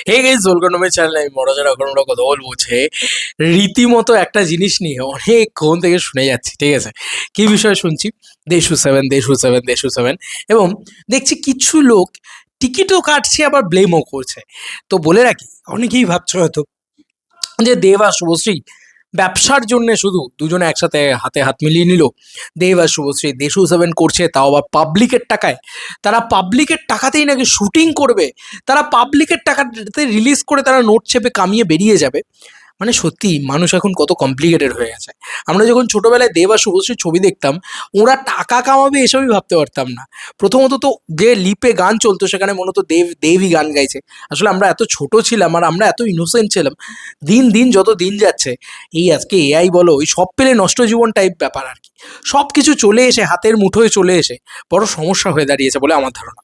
Hey guys, welcome to my channel. আমি মনোজ, এখন আমরা কথা বলবো রীতিমতো একটা জিনিস নিয়ে অনেকক্ষণ থেকে শুনে যাচ্ছি, ঠিক আছে? কি বিষয়ে শুনছি? দেশু সেভেন, দেশু সেভেন, দেশু সেভেন। এবং দেখছি কিছু লোক টিকিটও কাটছে, আবার ব্লেমও করছে। তো বলে রাখি, অনেকেই ভাবছো হয়তো যে দেব আর শুভশ্রী ব্যবসার জন্য শুধু দুজনে একসাথে হাতে হাত মিলিয়ে নিল। দেব আর শুভশ্রী দেশু সেভেন করছে, তাও আবার পাবলিকের টাকায়। তারা পাবলিকের টাকাতেই নাকি শুটিং করবে, তারা পাবলিকের টাকাতে রিলিজ করে তারা নোট চেপে কামিয়ে বেরিয়ে যাবে। মানে সত্যি মানুষ এখন কত কমপ্লিকেটেড হয়ে গেছে। আমরা যখন ছোটবেলায় দেব আর শুভশ্রীর ছবি দেখতাম, ওরা টাকা কামাবে এসবই ভাবতে পারতাম না। প্রথমত তো যে লিপে গান চলতো সেখানে মনে হতো দেবই গান গাইছে। আসলে আমরা এত ছোট ছিলাম আর আমরা এত ইনোসেন্ট ছিলাম। দিন দিন যত দিন যাচ্ছে, এই আজকে এআই বলো, ওই সব পেলে নষ্ট জীবন টাইপ ব্যাপার আর কি। সব কিছু চলে এসে হাতের মুঠোয় চলে এসে বড় সমস্যা হয়ে দাঁড়িয়েছে বলে আমার ধারণা।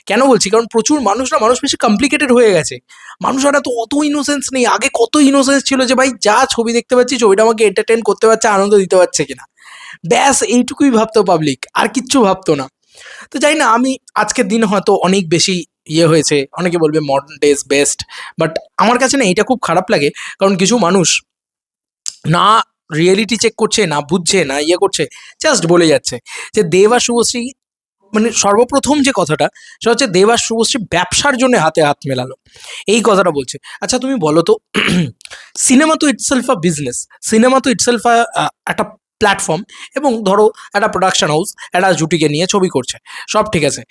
কেন বলছি? কারণ প্রচুর মানুষ বেশি কমপ্লিকেটেড হয়ে গেছে। মানুষ আর তো অত ইনোসেন্স নেই। আগে কত ইনোসেন্স ছিল যে ভাই যা ছবি দেখতে পাচ্ছি, ছবিটা আমাকে এন্টারটেন করতে পারছে, আনন্দ দিতে পারছে কিনা, ব্যাস এইটুকুই ভাবতো পাবলিক, আর কিচ্ছু ভাবতো না। তো জানি না, আমি আজকের দিন হয়তো অনেক বেশি হয়েছে, অনেকে বলবে মডার্ন ডেজ বেস্ট, বাট আমার কাছে না এটা খুব খারাপ লাগে। কারণ কিছু মানুষ না রিয়েলিটি চেক করছে, না বুঝছে, না করছে, জাস্ট বলে যাচ্ছে যে দেব আর শুভশ্রী, মানে সর্বপ্রথম যে কথাটা সেটা হচ্ছে দেব আর শুভশ্রী ব্যবসার জন্য হাতে হাত মেলালো, এই কথাটা বলছে। আচ্ছা তুমি বলো তো, সিনেমা তো ইটসেলফ আ বিজনেস, সিনেমা তো ইটসেলফ একটা প্ল্যাটফর্ম। এবং ধরো একটা প্রোডাকশন হাউস একটা জুটিকে নিয়ে ছবি করছে, সব ঠিক আছে।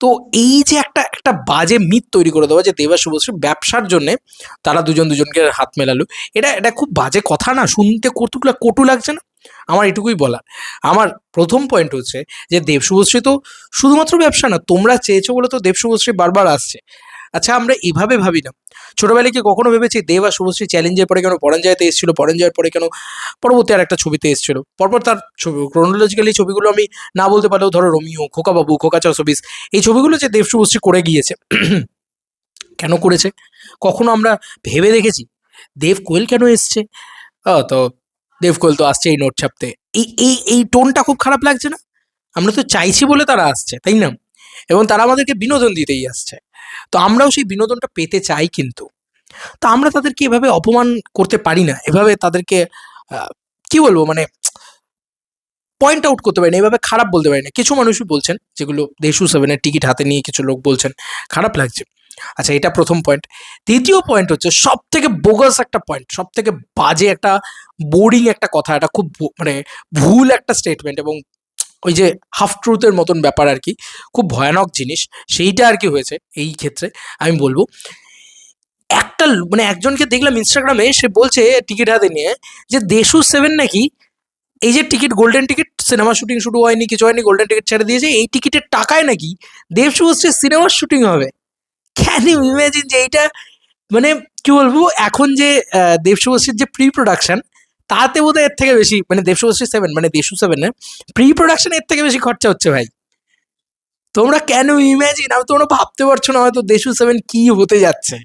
তো এই যে একটা একটা বাজে মিথ তৈরি করে দেওয়া যে দেব আর শুভশ্রী ব্যবসার জন্যে তারা দুজন দুজনকে হাত মেলালো, এটা এটা খুব বাজে কথা না? শুনতে কটুকলা কটু লাগছে না? আমার এটুকুই বলার। আমার প্রথম পয়েন্ট হচ্ছে যে দেব শুভশ্রী তো শুধুমাত্র ব্যবসা না, তোমরা চেয়েছো বলে তো দেব শুভশ্রী বারবার আসছে। আচ্ছা আমরা এভাবে ভাবি না, ছোটবেলায় কি কখনো ভেবেছি দেব আর শুভশ্রী চ্যালেঞ্জের পরে কেন পরাঞ্জয়তে এসেছিল, পরাঞ্জয়ের পরে কেন পরবর্তী আর একটা ছবিতে এসেছিল, পরপর তার ছবি ক্রোনোলজিক্যালি ছবিগুলো আমি না বলতে পারলেও ধরো রোমিও, খোকাবাবু, খোকা চৌসবিস, এই ছবিগুলো যে দেব শুভশ্রী করে গিয়েছে, কেন করেছে? কখনো আমরা ভেবে দেখেছি দেব কোয়েল কেন এসছে? তো দেব কোয়েল তো আসছে এই নোট ছাপতে। এই টোনটা খুব খারাপ লাগছে না? আমরা তো চাইছি বলে তারা আসছে, তাই না? এবং তারা আমাদেরকে বিনোদন দিতেই আসছে। তো আমরাও সেই বিনোদনটা পেতে চাই, কিন্তু তো আমরা তাদেরকে এভাবে অপমান করতে পারি না, এভাবে তাদেরকে কি বলবো, মানে পয়েন্ট আউট করতে পারি না, এভাবে খারাপ বলতে পারি না। কিছু মানুষই বলছেন, যেগুলো দেশু সেভেনের টিকিট হাতে নিয়ে কিছু লোক বলছেন, খারাপ লাগছে। আচ্ছা এটা প্রথম পয়েন্ট। দ্বিতীয় পয়েন্ট হচ্ছে সব থেকে বোগাস একটা পয়েন্ট, সব থেকে বাজে একটা বোরিং একটা কথা, এটা খুব মানে ভুল একটা স্টেটমেন্ট, এবং ওই যে হাফ ট্রুথের মতন ব্যাপার আর কি, খুব ভয়ানক জিনিস। সেইটা আর কি হয়েছে এই ক্ষেত্রে, আমি বলবো একটা মানে একজনকে দেখলাম ইনস্টাগ্রামে, সে বলছে টিকিট হাতে নিয়ে যে দেশু সেভেন নাকি এই যে ticket, golden ticket, cinema shooting শুরু হয়নি, কিছু হয়নি, গোল্ডেন টিকিট ছেড়ে দিয়েছে, এই টিকিটের টাকায় নাকি দেব শুভশ্রীর সিনেমার শুটিং হবে। ক্যান ইউ ইমাজিন যে এইটা, মানে কি বলবো, এখন যে দেব শুভশ্রীর যে প্রি প্রোডাকশন, তাতে বোধহয় এর থেকে বেশি, মানে দেব শুভশ্রী সেভেন মানে দেশু সেভেনের প্রি প্রোডাকশন এর থেকে বেশি খরচা হচ্ছে ভাই। তোমরা কেন ইমাজিন, আমি তোমরা ভাবতে পারছো না হয়তো দেশু সেভেন কি হতে যাচ্ছে।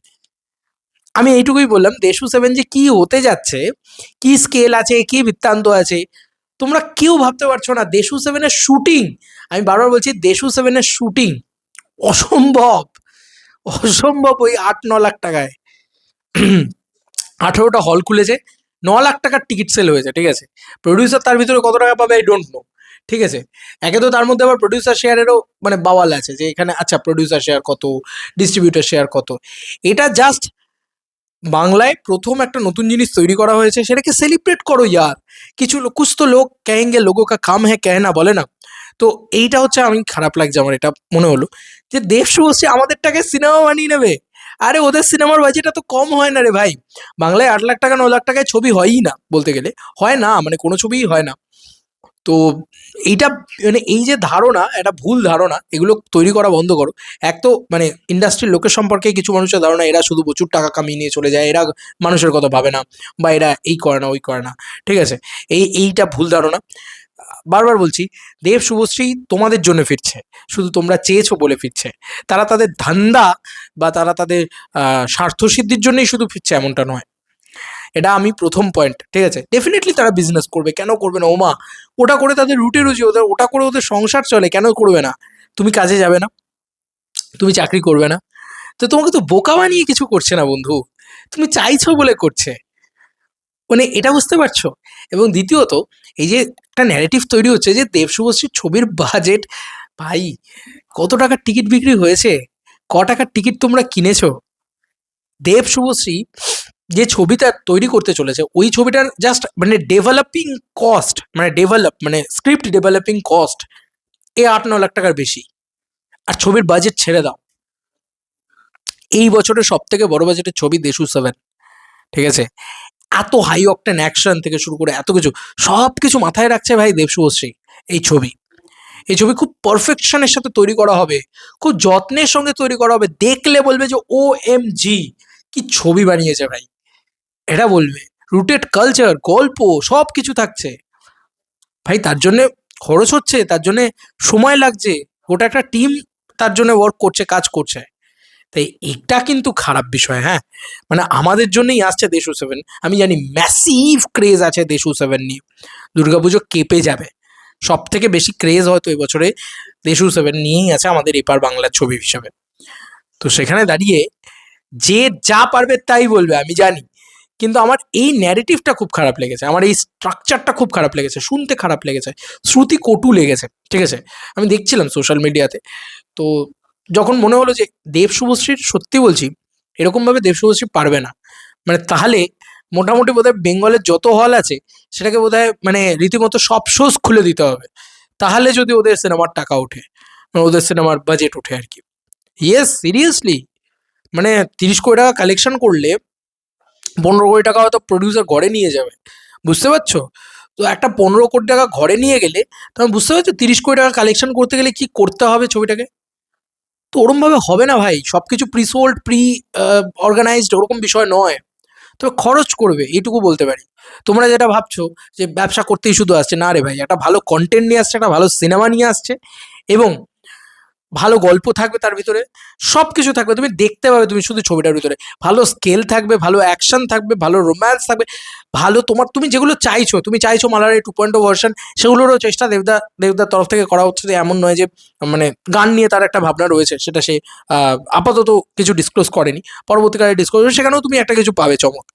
আমি এইটুকুই বললাম, দেশু সেভেন যে কি হতে যাচ্ছে, কি স্কেল আছে, কি বৃত্তান্ত আছে, তোমরা কেউ ভাবতে পারছো না। দেশু সেভেনের শুটিং, আমি বারবার বলছি, দেশু সেভেনের শুটিং অসম্ভব, অসম্ভব। ওই 8-9 লাখ টাকায় 18টা হল খুলেছে, 9 লাখ টাকার টিকিট সেল হয়েছে, ঠিক আছে? প্রডিউসার তার ভিতরে কত টাকা পাবে আই ডোন্ট নো, ঠিক আছে? একে তো তার মধ্যে আবার প্রডিউসার শেয়ারেরও মানে বাওয়াল আছে, যে এখানে আচ্ছা প্রডিউসার শেয়ার কত, ডিস্ট্রিবিউটার শেয়ার কত। এটা জাস্ট বাংলায় প্রথম একটা নতুন জিনিস তৈরি করা হয়েছে, সেটাকে সেলিব্রেট করো ইয়ার। কিছু কুছ তো লোক কহেঙ্গে, লোগো কা কাম হ্যাঁ কেহনা, বলে না? তো এইটা হচ্ছে, আমি খারাপ লাগছে, আমার এটা মনে হলো যে দেব শুভশ্রী আমাদের টাকায় সিনেমা বানিয়ে নেবে। আরে ওদের সিনেমার বাজেটটা তো কম হয় না রে ভাই। বাংলায় 8 লাখ টাকা 9 লাখ টাকায় ছবি হয়ই না, বলতে গেলে হয় না, মানে কোনো ছবিই হয় না। তো এইটা, মানে এই যে ধারণা, একটা ভুল ধারণা, এগুলো তৈরি করা বন্ধ করো। এক তো মানে ইন্ডাস্ট্রির লোকের সম্পর্কে কিছু মানুষের ধারণা এরা শুধু প্রচুর টাকা কামিয়ে নিয়ে চলে যায়, এরা মানুষের কথা ভাবে না, বা এরা এই করে না ওই করে না, ঠিক আছে? এইটা ভুল ধারণা। বারবার বলছি, দেব শুভশ্রী তোমাদের জন্য ফিরছে, শুধু তোমরা চেয়েছো বলে ফিরছে। তারা তাদের ধান্দা বা তারা তাদের স্বার্থসিদ্ধির জন্যই শুধু ফিরছে এমনটা নয়। এটা আমি প্রথম পয়েন্ট, ঠিক আছে? ডেফিনেটলি তারা বিজনেস করবে, কেন করবে না? ওমা, ওটা করে তাদের রুটি রুজি, ওদের ওটা করে ওদের সংসার চলে, কেন করবে না? তুমি কাজে যাবে না? তুমি চাকরি করবে না? তো তোমাকে তো বোকা বানিয়ে কিছু করছে না বন্ধু, তুমি চাইছো বলে করছে, মানে এটা বুঝতে পারছো? এবং দ্বিতীয়ত এই যে একটা ন্যারেটিভ তৈরি হচ্ছে যে দেব শুভশ্রীর ছবির বাজেট, ভাই কত টাকার টিকিট বিক্রি হয়েছে, ক টাকার টিকিট তোমরা কিনেছো? দেব শুভশ্রী যে ছবিটা তৈরি করতে চলেছে ওই ছবিটার জাস্ট মানে ডেভেলপিং কস্ট, মানে মানে স্ক্রিপ্ট ডেভেলপিং কস্ট 8-9 লাখ টাকার বেশি। আর ছবির বাজেট ছেড়ে দাও, এই বছরের সব থেকে বড় বাজেটের ছবি দেশু 7, ঠিক আছে? এত হাই অকটেন অ্যাকশন থেকে শুরু করে এত কিছু, সব কিছু মাথায় রাখছে ভাই দেব শুভশ্রী। এই ছবি এই ছবি খুব পারফেকশনের সাথে তৈরি করা হবে, খুব যত্নের সঙ্গে তৈরি করা হবে, দেখলে বলবে যে ও এম জি, কি ছবি বানিয়েছে ভাই, এটা বলবে। রুটেড কালচার, গল্প, সব কিছু থাকছে ভাই, তার জন্যে খরচ হচ্ছে, তার জন্যে সময় লাগছে, ওটা একটা টিম তার জন্য ওয়ার্ক করছে, কাজ করছে। তাই এটা কিন্তু খারাপ বিষয়, হ্যাঁ। মানে আমাদের জন্যই আসছে দেশু 7, আমি জানি ম্যাসিভ ক্রেজ আছে দেশু 7 নিয়ে, দুর্গাপুজো কেঁপে যাবে। সব থেকে বেশি ক্রেজ হয়তো এবছরে দেশু 7 নিয়েই আছে আমাদের এপার বাংলার ছবি হিসাবে। তো সেখানে দাঁড়িয়ে যে যা পারবে তাই বলবে, আমি জানি, কিন্তু আমার এই ন্যারেটিভটা খুব খারাপ লেগেছে, আমার এই স্ট্রাকচারটা খুব খারাপ লেগেছে, শুনতে খারাপ লেগেছে, শ্রুতি কটু লেগেছে, ঠিক আছে? আমি দেখছিলাম সোশ্যাল মিডিয়াতে, তো যখন মনে হলো যে দেব শুভশ্রীর, সত্যি বলছি, এরকমভাবে দেব শুভশ্রী পারবে না, মানে তাহলে মোটামুটি বোধহয় বেঙ্গলের যত হল আছে সেটাকে বোধহয় মানে রীতিমতো সব শোজ খুলে দিতে হবে, তাহলে যদি ওদের সিনেমার টাকা ওঠে, মানে ওদের সিনেমার বাজেট ওঠে আর কি। ইয়েস, সিরিয়াসলি, মানে 30 কোটি টাকা কালেকশন করলে 15 কোটি টাকা হয়তো প্রডিউসার ঘরে নিয়ে যাবে, বুঝতে পারছো? তো একটা 15 কোটি টাকা ঘরে নিয়ে গেলে তখন বুঝতে পারছো 30 কোটি টাকা কালেকশন করতে গেলে কি করতে হবে ছবিটাকে। তো ওরমভাবে হবে না ভাই, সব কিছু প্রি সোল্ড, প্রি অর্গানাইজড ওরকম বিষয় নয়। তবে খরচ করবে এইটুকু বলতে পারি। তোমরা যেটা ভাবছো যে ব্যবসা করতেই শুধু আসছে, না রে ভাই, একটা ভালো কন্টেন্ট নিয়ে আসছে, একটা ভালো সিনেমা নিয়ে আসছে, এবং ভালো গল্প থাকবে তার ভিতরে, সব কিছু থাকবে, তুমি দেখতে পাবে, তুমি শুধু ছবিটার ভিতরে ভালো স্কেল থাকবে, ভালো অ্যাকশন থাকবে, ভালো রোম্যান্স থাকবে, ভালো তোমার তুমি যেগুলো চাইছো, তুমি চাইছো মালার 2.0 ভার্সন, সেগুলোরও চেষ্টা দেবদার তরফ থেকে করা হচ্ছে। যে এমন নয় যে মানে গান নিয়ে তার একটা ভাবনা রয়েছে, সেটা সে আপাতত কিছু ডিসক্লোজ করেনি, পরবর্তীকালে ডিসক্লোজ সেখানেও তুমি একটা কিছু পাবে চমক।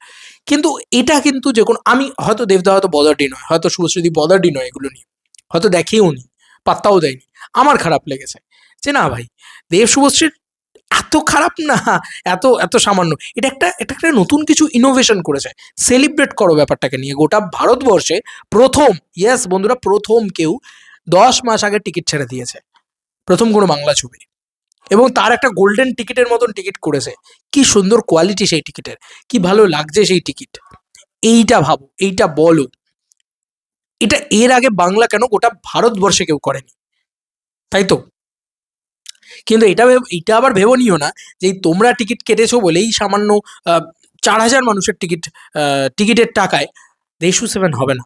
কিন্তু এটা কিন্তু যে কোনো, আমি হয়তো দেবদা হয়তো বদারডি নয়, হয়তো শুভশ্রী বদারডি নয়, এগুলো নিয়ে হয়তো দেখেও নি, পাত্তাও দেয়নি, আমার খারাপ লেগেছে যে না ভাই, দেব শুভশ্রীর এত খারাপ না, এত এত সামান্য, এটা একটা নতুন কিছু ইনোভেশন করেছে, সেলিব্রেট করো ব্যাপারটাকে নিয়ে। গোটা ভারতবর্ষে প্রথম, ইয়েস বন্ধুরা, প্রথম কেউ 10 মাস আগে টিকিট ছেড়ে দিয়েছে, প্রথম কোনো বাংলা ছবি, এবং তার একটা গোল্ডেন টিকিটের মতন টিকিট করেছে, কি সুন্দর কোয়ালিটি সেই টিকিটের, কি ভালো লাগছে সেই টিকিট, এইটা ভাবো, এইটা বলো, এটা এর আগে বাংলা কেন গোটা ভারতবর্ষে কেউ করেনি, তাই তো? কিন্তু এটা আবার ভেবে নিও না যে তোমরা টিকিট কেটেছো বলেই সামান্য 4,000 মানুষের টিকিটের টাকায় দেশু 7 হবে না।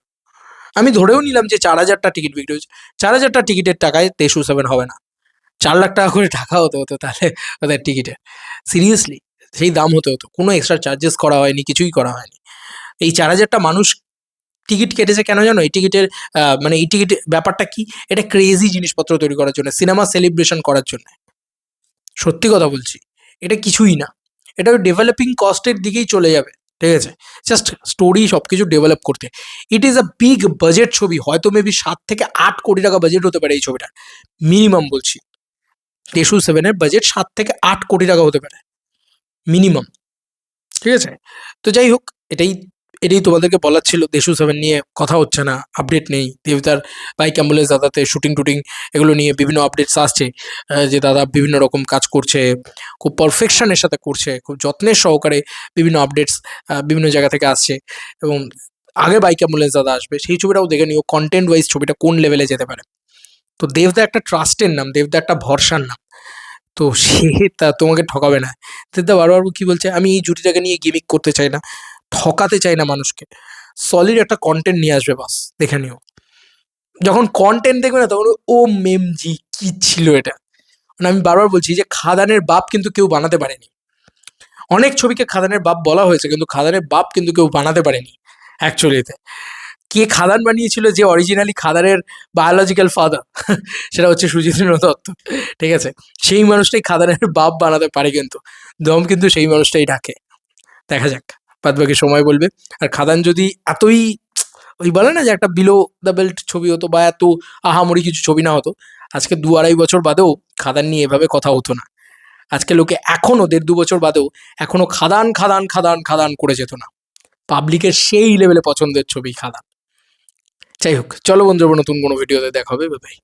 আমি ধরেও নিলাম যে 4,000টা টিকিট বিক্রি হয়েছে, 4,000টা টিকিটের টাকায় দেশু 7 হবে না, 4 লাখ টাকা করে টাকা হতে হতো তাহলে ওদের টিকিটে, সিরিয়াসলি সেই দাম হতে হতো, কোনো এক্সট্রা চার্জেস করা হয়নি, কিছুই করা হয়নি। এই 4,000টা মানুষ টিকিট কেটেছে কেন জানো? এই টিকিটের মানে এই টিকিট ব্যাপারটা কি, এটা ক্রেজি জিনিসপত্র তৈরি করার জন্য, সিনেমা সেলিব্রেশন করার জন্য, সত্যি কথা বলছি, এটা কিছুই না, এটা ওই ডেভেলপিং কস্টের দিকেই চলে যাবে, ঠিক আছে? জাস্ট স্টোরি সব কিছু ডেভেলপ করতে, it is a big budget ছবি, হয়তো মেবি 7 থেকে 8 কোটি টাকা বাজেট হতে পারে এই ছবিটা, মিনিমাম বলছি, দেশু 7-এর বাজেট 7 থেকে 8 কোটি টাকা হতে পারে মিনিমাম, ঠিক আছে? তো যাই হোক, এটাই এটাই তোমাদেরকে বলার ছিল, দেশু 7 নিয়ে কথা হচ্ছে না, আপডেট নেই, দেবদার বাইক অ্যাম্বুলেন্স দাদাতে শুটিং টুটিং এগুলো নিয়ে বিভিন্ন আপডেটস আসছে, যে দাদা বিভিন্ন রকম কাজ করছে, খুব পারফেকশনের সাথে করছে, খুব যত্নের সহকারে বিভিন্ন আপডেটস বিভিন্ন জায়গা থেকে আসছে, এবং আগে বাইক অ্যাম্বুলেন্স দাদা আসবে, সেই ছবিটাও দেখে নিও কন্টেন্ট ওয়াইজ ছবিটা কোন লেভেলে যেতে পারে। তো দেবদা একটা ট্রাস্টের নাম, দেবদা একটা ভরসার নাম, তো সে তা তোমাকে ঠকাবে না। দেবদা বারবার কি বলছে, আমি এই জুটিটাকে নিয়ে গিমিক করতে চাই না, ঠকাতে চাই না মানুষকে, সলিড একটা কন্টেন্ট নিয়ে আসবে, বাস দেখে নিও। যখন কন্টেন্ট দেখবে না তখন ও মেমজি কি ছিল এটা, মানে আমি বারবার বলছি যে খাদানের বাপ কিন্তু কেউ বানাতে পারেনি, অনেক ছবিকে খাদানের বাপ বলা হয়েছে, কিন্তু খাদানের বাপ কিন্তু কেউ বানাতে পারেনি অ্যাকচুয়ালিতে। কে খাদান বানিয়েছিল, যে অরিজিনালি খাদানের বায়োলজিক্যাল ফাদার, সেটা হচ্ছে সুজিতেন্দ্র দত্ত। ঠিক আছে, সেই মানুষটাই খাদানের বাপ বানাতে পারে, কিন্তু দম কিন্তু সেই মানুষটাই ঢাকে। দেখা যাক, বাদ বাকি সময় বলবে। আর খাদান যদি এতই ওই বলে না যে একটা বিলো দ্য বেল্ট ছবি হতো, বা এত আহামরি কিছু ছবি না হতো, আজকে 2-2.5 বছর বাদেও খাদান নিয়ে এভাবে কথা হতো না। আজকে লোকে এখনো 1.5-2 বছর বাদেও এখনো খাদান খাদান খাদান খাদান করে যেত না। পাবলিকের সেই লেভেলে পছন্দের ছবি খাদান। যাই হোক, চলো বন্ধুরা, নতুন কোনো ভিডিওতে দেখা হবে, বাই বাই।